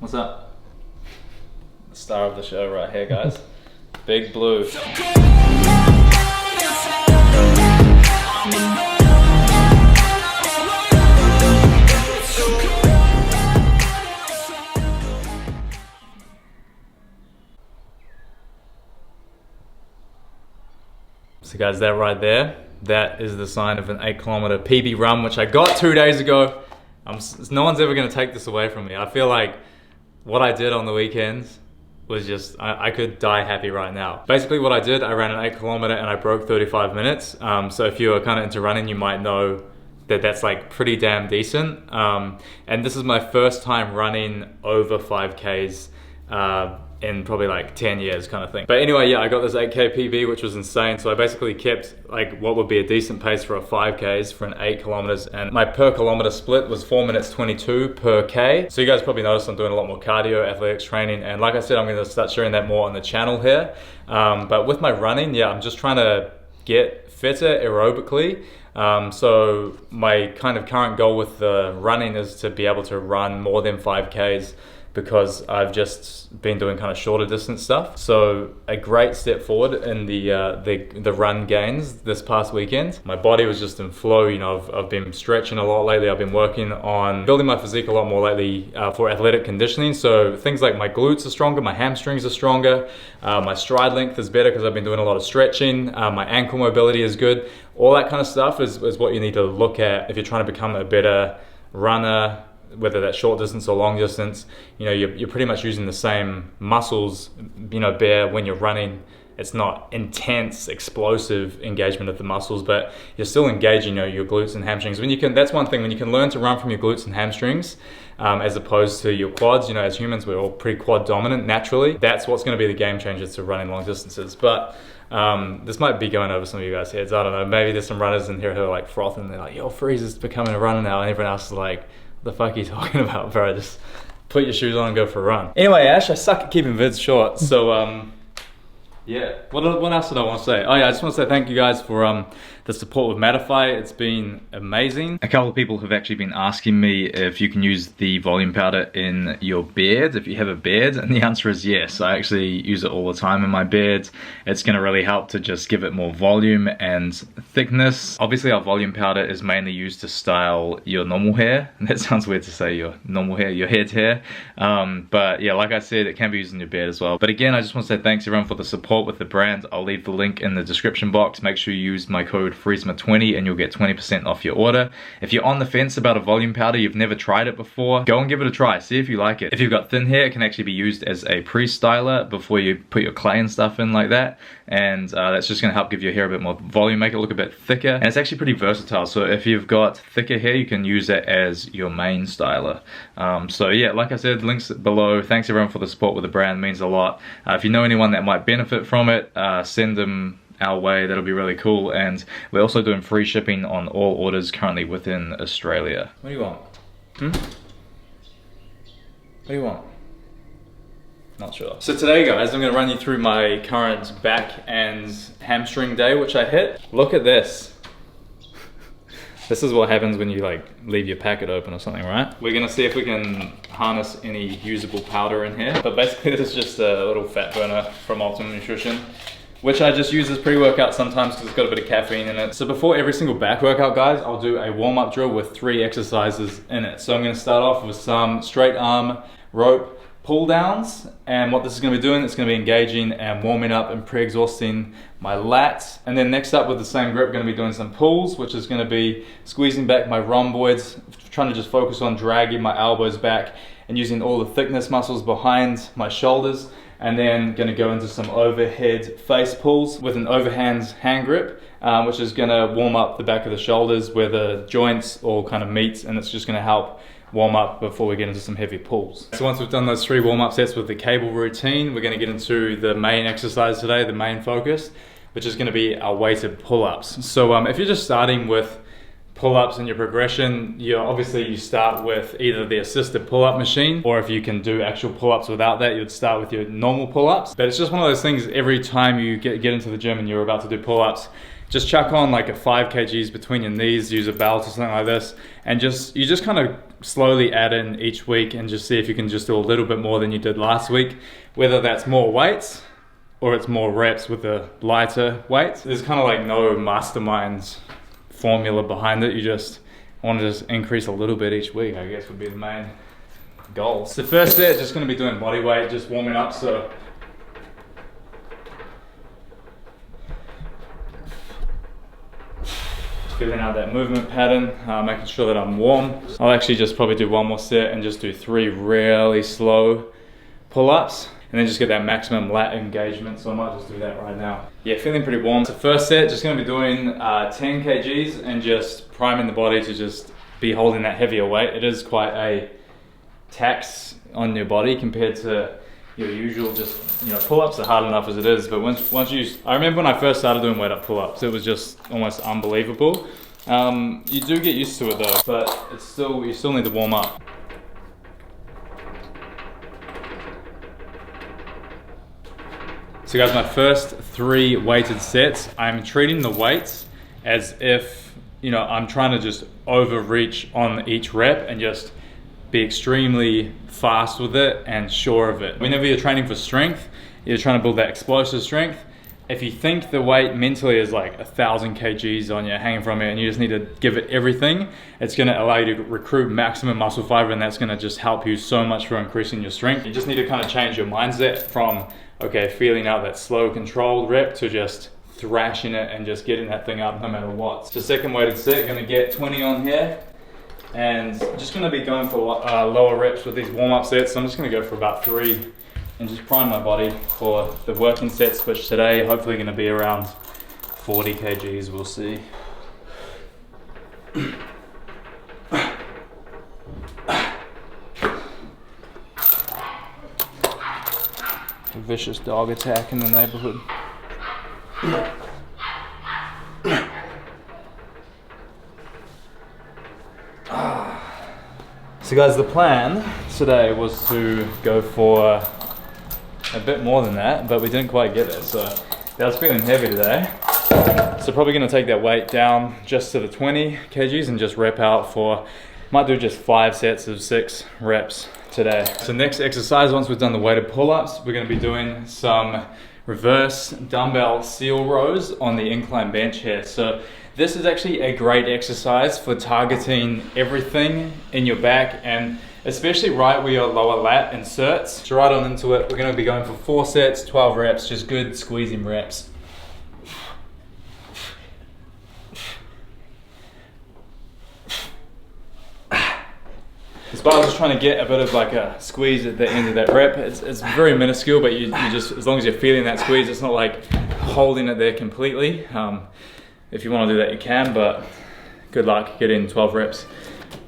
What's up? The star of the show right here, guys. Big Blue. So guys, that right there, that is the sign of an 8-kilometer PB run, which I got 2 days ago. No one's ever gonna take this away from me. I feel like what I did on the weekends was just, I could die happy right now. Basically what I did, I ran an 8-kilometer and I broke 35 minutes. So if you're kind of into running, you might know that that's like pretty damn decent. And this is my first time running over 5Ks in probably like 10 years kind of thing. But anyway, yeah, I got this 8K PB, which was insane. So I basically kept like what would be a decent pace for a 5Ks for an 8 kilometers. And my per kilometer split was 4 minutes 22 per K. So you guys probably noticed I'm doing a lot more cardio, athletics training. And like I said, I'm gonna start sharing that more on the channel here. But with my running, yeah, I'm just trying to get fitter aerobically. So my kind of current goal with the running is to be able to run more than 5Ks, because I've just been doing kind of shorter distance stuff. So a great step forward in the run gains this past weekend. My body was just in flow. You know, I've been stretching a lot lately. I've been working on building my physique a lot more lately for athletic conditioning. So things like my glutes are stronger, my hamstrings are stronger, my stride length is better because I've been doing a lot of stretching, my ankle mobility is good. All that kind of stuff is what you need to look at if you're trying to become a better runner, whether that's short distance or long distance. You know, you're pretty much using the same muscles, you know, bare when you're running. It's not intense, explosive engagement of the muscles, but you're still engaging, you know, your glutes and hamstrings. That's one thing, when you can learn to run from your glutes and hamstrings, as opposed to your quads. You know, as humans, we're all pretty quad dominant naturally. That's what's gonna be the game changer to running long distances. But this might be going over some of you guys' heads. I don't know, maybe there's some runners in here who are like frothing. They're like, yo, Freeze is becoming a runner now. And everyone else is like, what the fuck are you talking about, bro? Just put your shoes on and go for a run. Anyway, Ash, I suck at keeping vids short. So, yeah, what else did I want to say? Oh yeah, I just want to say thank you guys for the support with Mattify. It's been amazing. A couple of people have actually been asking me if you can use the volume powder in your beard, if you have a beard, and the answer is yes. I actually use it all the time in my beard. It's going to really help to just give it more volume and thickness. Obviously our volume powder is mainly used to style your normal hair. That sounds weird to say, your normal hair, your head hair. But yeah, like I said, it can be used in your beard as well. But again, I just want to say thanks everyone for the support with the brand. I'll leave the link in the description box. Make sure you use my code FRIESMA20 and you'll get 20% off your order. If you're on the fence about a volume powder, you've never tried it before, go and give it a try. See if you like it. If you've got thin hair, it can actually be used as a pre-styler before you put your clay and stuff in like that. And that's just going to help give your hair a bit more volume, make it look a bit thicker. And it's actually pretty versatile. So if you've got thicker hair, you can use it as your main styler. So yeah, like I said, links below. Thanks everyone for the support with the brand. It means a lot. If you know anyone that might benefit from it, send them our way. That'll be really cool. And we're also doing free shipping on all orders currently within Australia. What do you want? What do you want? Not sure. So today guys, I'm going to run you through my current back and hamstring day, which I hit. Look at this. This is what happens when you like leave your packet open or something, right? We're gonna see if we can harness any usable powder in here. But basically this is just a little fat burner from Optimum Nutrition, which I just use as pre-workout sometimes because it's got a bit of caffeine in it. So before every single back workout, guys, I'll do a warm-up drill with 3 exercises in it. So I'm gonna start off with some straight arm rope pull downs, and what this is going to be doing, it's going to be engaging and warming up and pre-exhausting my lats. And then next up with the same grip, going to be doing some pulls, which is going to be squeezing back my rhomboids, trying to just focus on dragging my elbows back and using all the thickness muscles behind my shoulders. And then going to go into some overhead face pulls with an overhand hand grip, which is going to warm up the back of the shoulders where the joints all kind of meet, and it's just going to help warm up before we get into some heavy pulls. So once we've done those 3 warm-up sets with the cable routine, we're going to get into the main exercise today, the main focus, which is going to be our weighted pull-ups. So if you're just starting with pull-ups in your progression, you start with either the assisted pull-up machine, or if you can do actual pull-ups without that, you'd start with your normal pull-ups. But it's just one of those things, every time you get into the gym and you're about to do pull-ups, just chuck on like a 5 kgs between your knees, use a belt or something like this, and you just kind of slowly add in each week and just see if you can just do a little bit more than you did last week, whether that's more weights or it's more reps with a lighter weight. There's kind of like no mastermind formula behind it. You just want to just increase a little bit each week, I guess would be the main goal. So first set, just going to be doing body weight, just warming up. So filling out that movement pattern, making sure that I'm warm. I'll actually just probably do one more set and just do 3 really slow pull-ups and then just get that maximum lat engagement. So I might just do that right now. Yeah, feeling pretty warm. So first set, just gonna be doing 10 kgs and just priming the body to just be holding that heavier weight. It is quite a tax on your body compared to your usual just, you know, pull-ups are hard enough as it is, but once you, I remember when I first started doing weight up pull-ups, it was just almost unbelievable. You do get used to it though, but it's still, you still need to warm up. So guys, my first 3 weighted sets, I'm treating the weights as if, you know, I'm trying to just overreach on each rep and just be extremely fast with it and sure of it. Whenever you're training for strength, you're trying to build that explosive strength. If you think the weight mentally is like 1,000 kgs on you hanging from it and you just need to give it everything, it's gonna allow you to recruit maximum muscle fiber, and that's gonna just help you so much for increasing your strength. You just need to kind of change your mindset from, okay, feeling out that slow controlled rep to just thrashing it and just getting that thing up no matter what. So second weighted set, gonna get 20 on here. And just going to be going for lower reps with these warm-up sets. So I'm just going to go for about 3 and just prime my body for the working sets, which today hopefully going to be around 40 kgs, we'll see. A vicious dog attack in the neighborhood. So guys, the plan today was to go for a bit more than that, but we didn't quite get it. So that was feeling heavy today. So probably gonna take that weight down just to the 20 kgs and just rep out for, might do just 5 sets of 6 reps today. So next exercise, once we've done the weighted pull-ups, we're gonna be doing some reverse dumbbell seal rows on the incline bench here. So this is actually a great exercise for targeting everything in your back, and especially right where your lower lat inserts. So right on into it, we're gonna be going for 4 sets, 12 reps, just good squeezing reps. This bar is just trying to get a bit of like a squeeze at the end of that rep. It's very minuscule, but you just, as long as you're feeling that squeeze, it's not like holding it there completely. If you want to do that, you can, but good luck getting 12 reps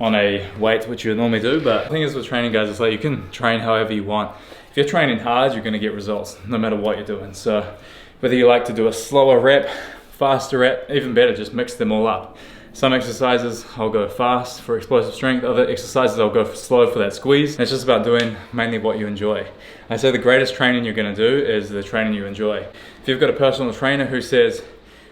on a weight, which you would normally do. But the thing is with training, guys, it's like you can train however you want. If you're training hard, you're going to get results no matter what you're doing. So whether you like to do a slower rep, faster rep, even better, just mix them all up. Some exercises I'll go fast for explosive strength, other exercises I'll go slow for that squeeze. It's just about doing mainly what you enjoy. I say the greatest training you're going to do is the training you enjoy. If you've got a personal trainer who says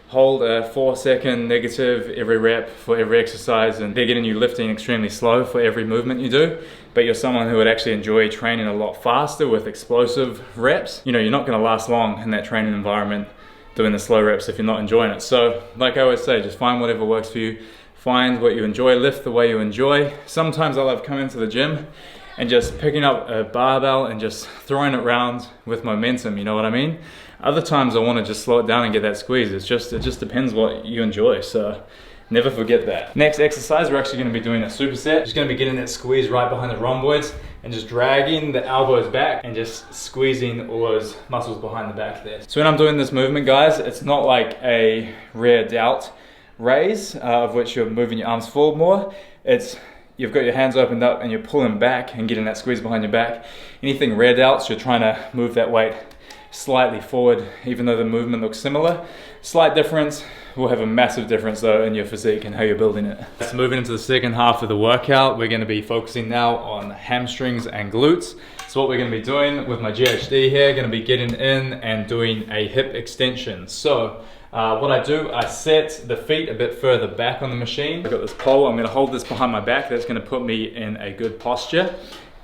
hold a 4-second negative every rep for every exercise, and they're getting you lifting extremely slow for every movement you do, but you're someone who would actually enjoy training a lot faster with explosive reps, you know, you're not going to last long in that training environment doing the slow reps if you're not enjoying it. So like I always say, just find whatever works for you, find what you enjoy, lift the way you enjoy. Sometimes I love coming to the gym and just picking up a barbell and just throwing it around with momentum, you know what I mean? Other times I want to just slow it down and get that squeeze. It just depends what you enjoy, so never forget that. Next exercise, we're actually going to be doing a superset. Just going to be getting that squeeze right behind the rhomboids and just dragging the elbows back and just squeezing all those muscles behind the back there. So when I'm doing this movement, guys, it's not like a rear delt raise of which you're moving your arms forward more. It's you've got your hands opened up and you're pulling back and getting that squeeze behind your back. Anything rear delts, you're trying to move that weight slightly forward, even though the movement looks similar. Slight difference will have a massive difference though in your physique and how you're building it. So moving into the second half of the workout, we're going to be focusing now on hamstrings and glutes. So what we're going to be doing with my GHD here, going to be getting in and doing a hip extension. So What I do, I set the feet a bit further back on the machine. I've got this pole, I'm gonna hold this behind my back. That's gonna put me in a good posture.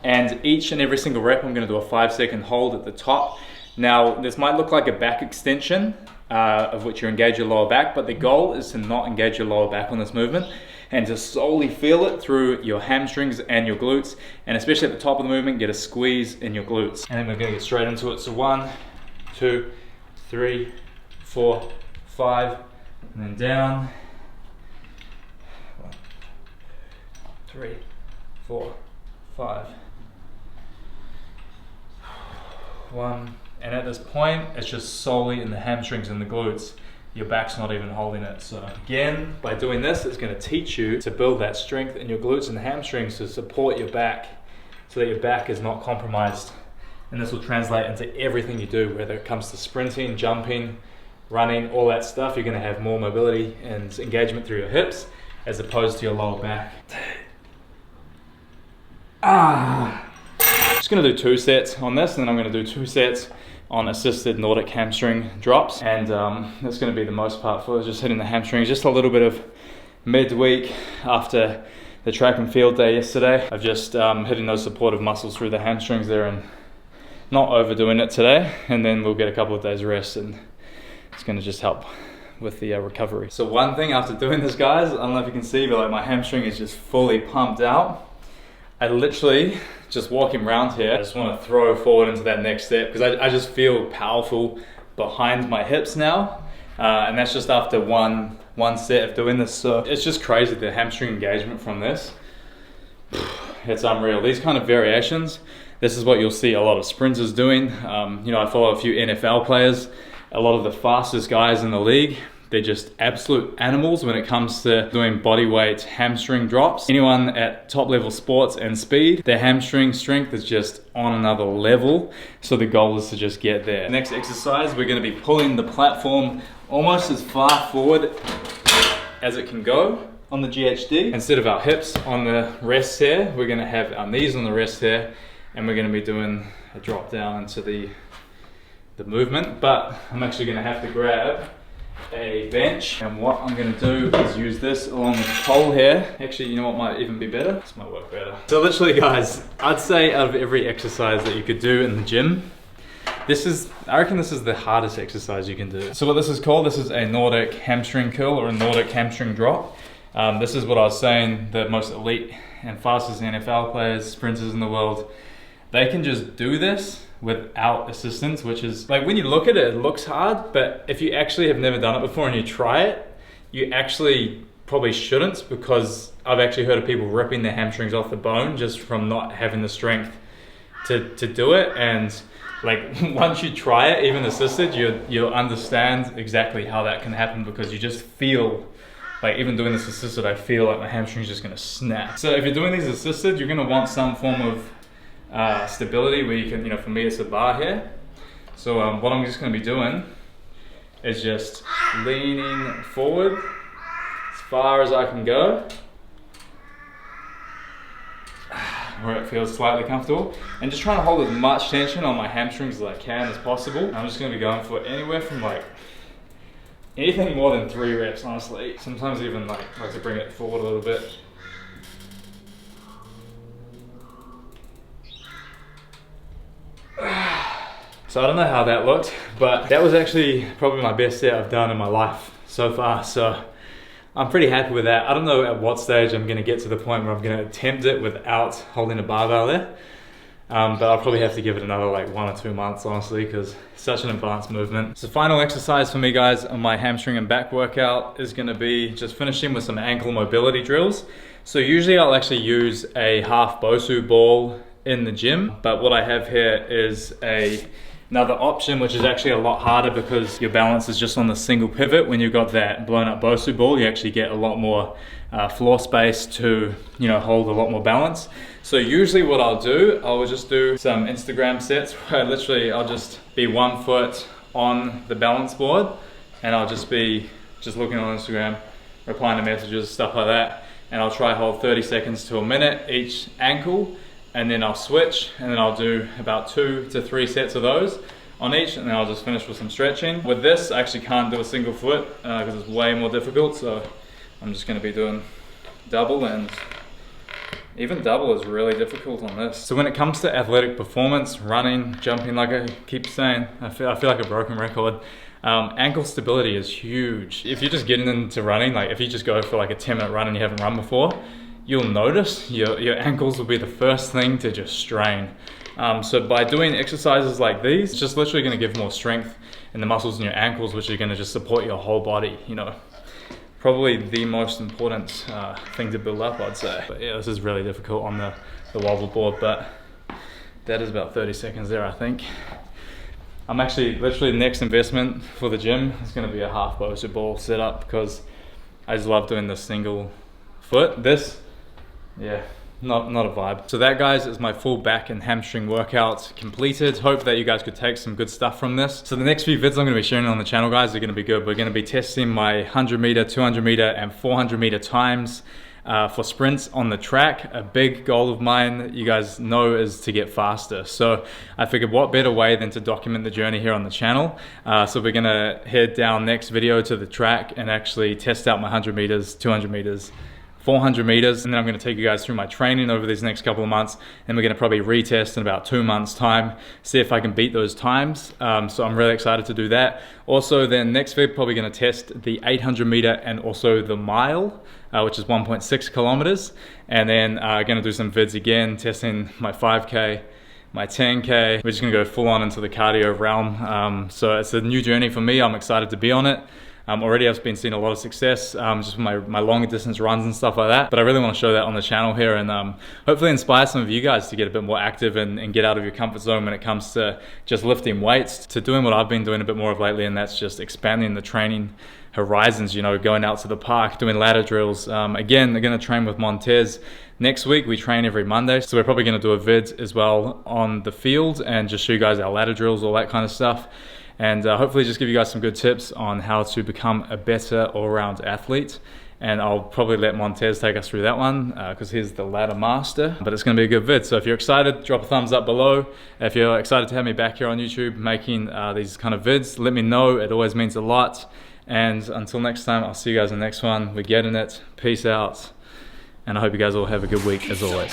And each and every single rep, I'm gonna do a 5-second hold at the top. Now, this might look like a back extension, of which you engage your lower back, but the goal is to not engage your lower back on this movement and to solely feel it through your hamstrings and your glutes, and especially at the top of the movement, get a squeeze in your glutes. And then we're gonna get straight into it. So 1, 2, 3, 4, 5, and then down. 1, 3, 4, 5. 1, and at this point, it's just solely in the hamstrings and the glutes. Your back's not even holding it. So again, by doing this, it's gonna teach you to build that strength in your glutes and hamstrings to support your back so that your back is not compromised. And this will translate into everything you do, whether it comes to sprinting, jumping, running, all that stuff. You're gonna have more mobility and engagement through your hips as opposed to your lower back. Just gonna do 2 sets on this, and then I'm gonna do 2 sets on assisted Nordic hamstring drops. And that's gonna be the most part for just hitting the hamstrings. Just a little bit of midweek after the track and field day yesterday. I've just hitting those supportive muscles through the hamstrings there and not overdoing it today. And then we'll get a couple of days rest, and it's gonna just help with the recovery. So one thing after doing this, guys, I don't know if you can see, but like my hamstring is just fully pumped out. I literally just walking around here, I just want to throw forward into that next step because I just feel powerful behind my hips now. And that's just after one set of doing this. So it's just crazy, the hamstring engagement from this. It's unreal. These kind of variations, this is what you'll see a lot of sprinters doing. You know, I follow a few NFL players, a lot of the fastest guys in the league. They're just absolute animals when it comes to doing body weight hamstring drops. Anyone at top level sports and speed, their hamstring strength is just on another level. So the goal is to just get there. Next exercise, we're gonna be pulling the platform almost as far forward as it can go on the GHD. Instead of our hips on the rest here, we're gonna have our knees on the rest here, and we're gonna be doing a drop down into the movement. But I'm actually gonna have to grab a bench, and what I'm going to do is use this along with the pole here. Actually, you know what might even be better? This might work better. So literally, guys, I'd say out of every exercise that you could do in the gym, I reckon this is the hardest exercise you can do. So what this is called, this is a Nordic hamstring curl or a Nordic hamstring drop. This is what I was saying, the most elite and fastest NFL players, sprinters in the world, they can just do this without assistance, which is like, when you look at it, it looks hard, but if you actually have never done it before and you try it, you actually probably shouldn't, because I've actually heard of people ripping their hamstrings off the bone just from not having the strength to do it. And like, once you try it, even assisted, you'll understand exactly how that can happen, because you just feel like, even doing this assisted, I feel like my hamstring's just gonna snap. So if you're doing these assisted, you're gonna want some form of stability where you can, you know, for me it's a bar here. So what I'm just going to be doing is just leaning forward as far as I can go, where it feels slightly comfortable, and just trying to hold as much tension on my hamstrings as I can as possible. I'm just going to be going for anywhere from like anything more than 3 reps, honestly. Sometimes even like to bring it forward a little bit. So I don't know how that looked, but that was actually probably my best set I've done in my life so far. So I'm pretty happy with that. I don't know at what stage I'm gonna get to the point where I'm gonna attempt it without holding a barbell there. But I'll probably have to give it another like 1 or 2 months, honestly, because it's such an advanced movement. So final exercise for me, guys, on my hamstring and back workout is gonna be just finishing with some ankle mobility drills. So usually I'll actually use a half Bosu ball in the gym, but what I have here is another option, which is actually a lot harder because your balance is just on the single pivot. When you've got that blown up Bosu ball, you actually get a lot more floor space to, you know, hold a lot more balance. So usually what I'll do, I'll just do some Instagram sets where literally I'll just be 1 foot on the balance board, and I'll just be looking on Instagram, replying to messages, stuff like that. And I'll try hold 30 seconds to a minute each ankle, and then I'll switch, and then I'll do about 2 to 3 sets of those on each, and then I'll just finish with some stretching. With this, I actually can't do a single foot because it's way more difficult, so I'm just going to be doing double, and even double is really difficult on this. So when it comes to athletic performance, running, jumping, like I keep saying, I feel like a broken record. Ankle stability is huge. If you're just getting into running, like if you just go for like a 10-minute run and you haven't run before, you'll notice your ankles will be the first thing to just strain. So by doing exercises like these, it's just literally going to give more strength in the muscles in your ankles, which are going to just support your whole body, you know. Probably the most important thing to build up, I'd say. But yeah, this is really difficult on the wobble board, but that is about 30 seconds there, I think. I'm actually, literally the next investment for the gym is going to be a half bolster ball setup, because I just love doing the single foot. This, yeah, not a vibe. So that, guys, is my full back and hamstring workout completed. Hope that you guys could take some good stuff from this. So the next few vids I'm going to be sharing on the channel, guys, are going to be good. We're going to be testing my 100 meter, 200 meter and 400 meter times for sprints on the track. A big goal of mine, you guys know, is to get faster. So I figured what better way than to document the journey here on the channel. So we're gonna head down next video to the track and actually test out my 100 meters, 200 meters, 400 meters, and then I'm going to take you guys through my training over these next couple of months, and we're going to probably retest in about 2 months time, see if I can beat those times. So I'm really excited to do that. Also then next vid, probably going to test the 800 meter and also the mile, which is 1.6 kilometers, and then going to do some vids again, testing my 5k, my 10k. We're just going to go full on into the cardio realm. So it's a new journey for me. I'm excited to be on it. Already I've been seeing a lot of success just with my longer distance runs and stuff like that, but I really want to show that on the channel here, and hopefully inspire some of you guys to get a bit more active and get out of your comfort zone when it comes to just lifting weights, to doing what I've been doing a bit more of lately, and that's just expanding the training horizons, you know, going out to the park, doing ladder drills. Again, they're going to train with Montez. Next week we train every Monday, so we're probably going to do a vid as well on the field and just show you guys our ladder drills, all that kind of stuff. And hopefully just give you guys some good tips on how to become a better all-around athlete. And I'll probably let Montez take us through that one because he's the ladder master. But it's going to be a good vid. So if you're excited, drop a thumbs up below. If you're excited to have me back here on YouTube making these kind of vids, let me know. It always means a lot. And until next time, I'll see you guys in the next one. We're getting it. Peace out. And I hope you guys all have a good week as always.